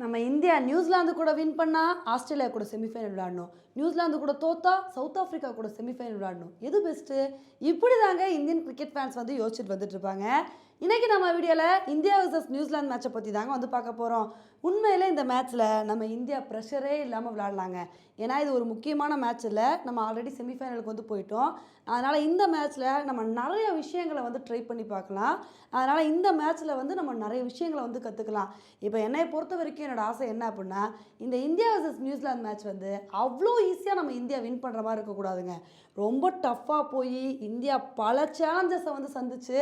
நம்ம India New Zealand கூட win பண்ணா ஆஸ்திரேலியா கூட செமிஃபைனல் விளையாடணும். நியூசிலாந்து கூட தோத்தா சவுத் ஆஃப்ரிக்கா கூட செமிஃபைனல் விளையாடணும். எது பெஸ்ட்டு? இப்படி தாங்க இந்தியன் கிரிக்கெட் ஃபேன்ஸ் வந்து யோசிச்சுட்டு வந்துட்டு இருப்பாங்க. இன்னைக்கு நம்ம வீடியோவில் இந்தியா வர்சஸ் நியூசிலாந்து மேட்சை பற்றி தாங்க வந்து பார்க்க போகிறோம். உண்மையிலே இந்த மேட்ச்சில் நம்ம இந்தியா ப்ரெஷரே இல்லாமல் விளையாடலாங்க. ஏன்னா இது ஒரு முக்கியமான மேட்ச் இல்லை, நம்ம ஆல்ரெடி செமிஃபைனலுக்கு வந்து போயிட்டோம். அதனால் இந்த மேட்ச்சில் நம்ம நிறைய விஷயங்களை வந்து ட்ரை பண்ணி பார்க்கலாம். அதனால் இந்த மேட்ச்சில் வந்து நம்ம நிறைய விஷயங்களை வந்து கற்றுக்கலாம். இப்போ என்னை பொறுத்த வரைக்கும் என்னோடய ஆசை என்ன அப்படின்னா, இந்த இந்தியா வர்சஸ் நியூசிலாந்து மேட்ச் வந்து அவ்வளோ ஈஸியாக நம்ம இந்தியா வின் பண்ணுற மாதிரி இருக்கக்கூடாதுங்க. ரொம்ப டஃப்பாக போய் இந்தியா பல சேலஞ்சஸை வந்து சந்தித்து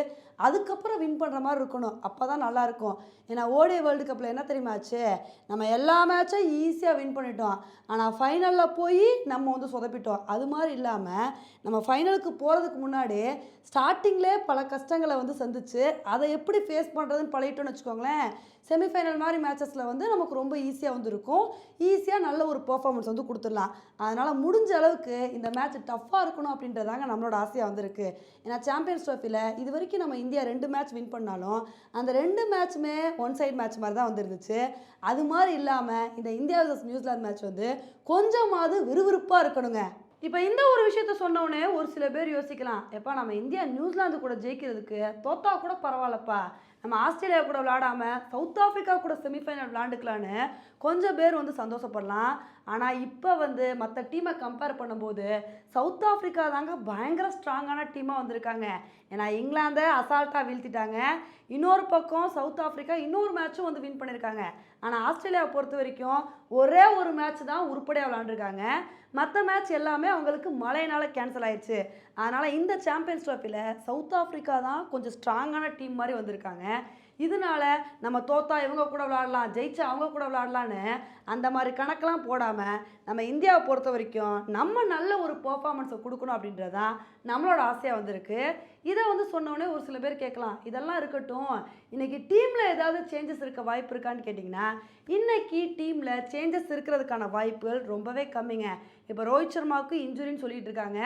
அதுக்கப்புறம் வின் பண்ணுற மாதிரி இருக்கணும். அப்போ தான் நல்லாயிருக்கும். ஏன்னா ஓடிஐ வேர்ல்டு கப்பில் என்ன தெரியுமா ஆச்சு, நம்ம எல்லா மேட்சும் ஈஸியாக வின் பண்ணிட்டோம். ஆனால் ஃபைனலில் போய் நம்ம வந்து சொதப்பிட்டோம். அது மாதிரி இல்லாமல் நம்ம ஃபைனலுக்கு போகிறதுக்கு முன்னாடி ஸ்டார்டிங்லேயே பல கஷ்டங்களை வந்து சந்தித்து அதை எப்படி ஃபேஸ் பண்ணுறதுன்னு பழகிட்டோன்னு வச்சுக்கோங்களேன், செமிஃபைனல் மாதிரி மேட்சஸில் வந்து நமக்கு ரொம்ப ஈஸியாக வந்து இருக்கும். ஈஸியாக நல்ல ஒரு பெர்ஃபார்மன்ஸ் வந்து கொடுத்துடலாம். அதனால் முடிஞ்ச அளவுக்கு இந்த மேட்ச் டஃப்பாக இருக்கணும் அப்படின்றதாங்க நம்மளோட ஆசையாக வந்திருக்கு. ஏன்னா சாம்பியன்ஸ் ட்ராஃபியில் இது வரைக்கும் நம்ம இந்தியா 2 மேட்ச் வின் பண்ணாலும் அந்த 2 மேட்சுமே ஒன் சைட் மேட்ச் மாதிரி தான் வந்துருந்துச்சு. அது மாதிரி இல்லாமல் இந்த இந்தியா வர்சஸ் நியூசிலாந்து மேட்ச் வந்து கொஞ்சமாவது விறுவிறுப்பாக இருக்கணுங்க. இப்போ இந்த ஒரு விஷயத்த சொன்னோடனே ஒரு சில பேர் யோசிக்கலாம், எப்பா நம்ம இந்தியா நியூசிலாந்து கூட ஜெயிக்கிறதுக்கு தோத்தா கூட பரவாயில்லப்பா, நம்ம ஆஸ்திரேலியா கூட விளையாடாமல் சவுத் ஆஃப்ரிக்கா கூட செமிஃபைனல் விளையாண்டுக்கலான்னு கொஞ்சம் பேர் வந்து சந்தோஷப்படலாம். ஆனால் இப்போ வந்து மற்ற டீமை கம்பேர் பண்ணும்போது சவுத் ஆஃப்ரிக்கா தாங்க பயங்கர ஸ்ட்ராங்கான டீமாக வந்திருக்காங்க. ஏன்னா இங்கிலாந்தை அசால்ட்டாக வீழ்த்திட்டாங்க. இன்னொரு பக்கம் சவுத் ஆஃப்ரிக்கா இன்னொரு மேட்சும் வந்து வின் பண்ணியிருக்காங்க. ஆனால் ஆஸ்திரேலியாவை பொறுத்த வரைக்கும் ஒரே ஒரு மேட்ச் தான் உருப்படியாக விளாண்டுருக்காங்க. மற்ற மேட்ச் எல்லாமே அவங்களுக்கு மழையினால் கேன்சல் ஆயிடுச்சு. அதனால் இந்த சாம்பியன்ஸ் ட்ராஃபியில் சவுத் ஆஃப்ரிக்கா தான் கொஞ்சம் ஸ்ட்ராங்கான டீம் மாதிரி வந்திருக்காங்க. இதனால நம்ம தோத்தா இவங்க கூட விளாடலாம், ஜெயிச்சா அவங்க கூட விளாடலான்னு அந்த மாதிரி கணக்கெல்லாம் போடாமல் நம்ம இந்தியாவை பொறுத்த வரைக்கும் நம்ம நல்ல ஒரு பெர்ஃபார்மன்ஸை கொடுக்கணும் அப்படின்றது தான் நம்மளோட ஆசையாக வந்திருக்கு. இதை வந்து சொன்னோடனே ஒரு சில பேர் கேட்கலாம், இதெல்லாம் இருக்கட்டும், இன்றைக்கி டீமில் ஏதாவது சேஞ்சஸ் இருக்க வாய்ப்பு இருக்கான்னு கேட்டிங்கன்னா, இன்றைக்கி டீமில் சேஞ்சஸ் இருக்கிறதுக்கான வாய்ப்புகள் ரொம்பவே கம்மிங்க. இப்போ ரோஹித் சர்மாவுக்கு இன்ஜுரின்னு சொல்லிட்டு இருக்காங்க.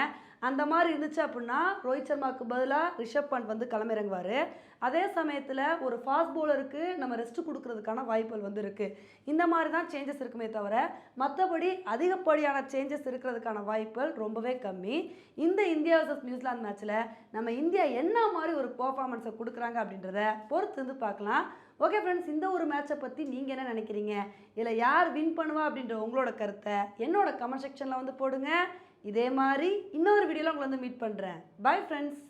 அந்த மாதிரி இருந்துச்சு அப்படின்னா ரோஹித் சர்மாவுக்கு பதிலாக ரிஷப் பண்ட் வந்து களமிறங்குவார். அதே சமயத்தில் ஒரு ஃபாஸ்ட் பவுலருக்கு நம்ம ரெஸ்ட் கொடுக்கறதுக்கான வாய்ப்புகள் வந்து இருக்குது. இந்த மாதிரி தான் சேஞ்சஸ் இருக்குமே தவிர மற்றபடி அதிகப்படியான சேஞ்சஸ் இருக்கிறதுக்கான வாய்ப்புகள் ரொம்பவே கம்மி. இந்த இந்தியா வர்சஸ் நியூசிலாந்து மேட்ச்சில் நம்ம இந்தியா என்ன மாதிரி ஒரு பெர்ஃபார்மன்ஸை கொடுக்குறாங்க அப்படின்றத பொறுத்து வந்து பார்க்கலாம். ஓகே ஃப்ரெண்ட்ஸ், இந்த ஒரு மேட்சை பற்றி நீங்கள் என்ன நினைக்கிறீங்க? இதில் யார் வின் பண்ணுவா அப்படின்ற உங்களோட கருத்தை என்னோட கமெண்ட் செக்ஷனில் வந்து போடுங்க. இதே மாதிரி இன்னொரு வீடியோவில் உங்களை வந்து மீட் பண்ணுறேன். Bye friends.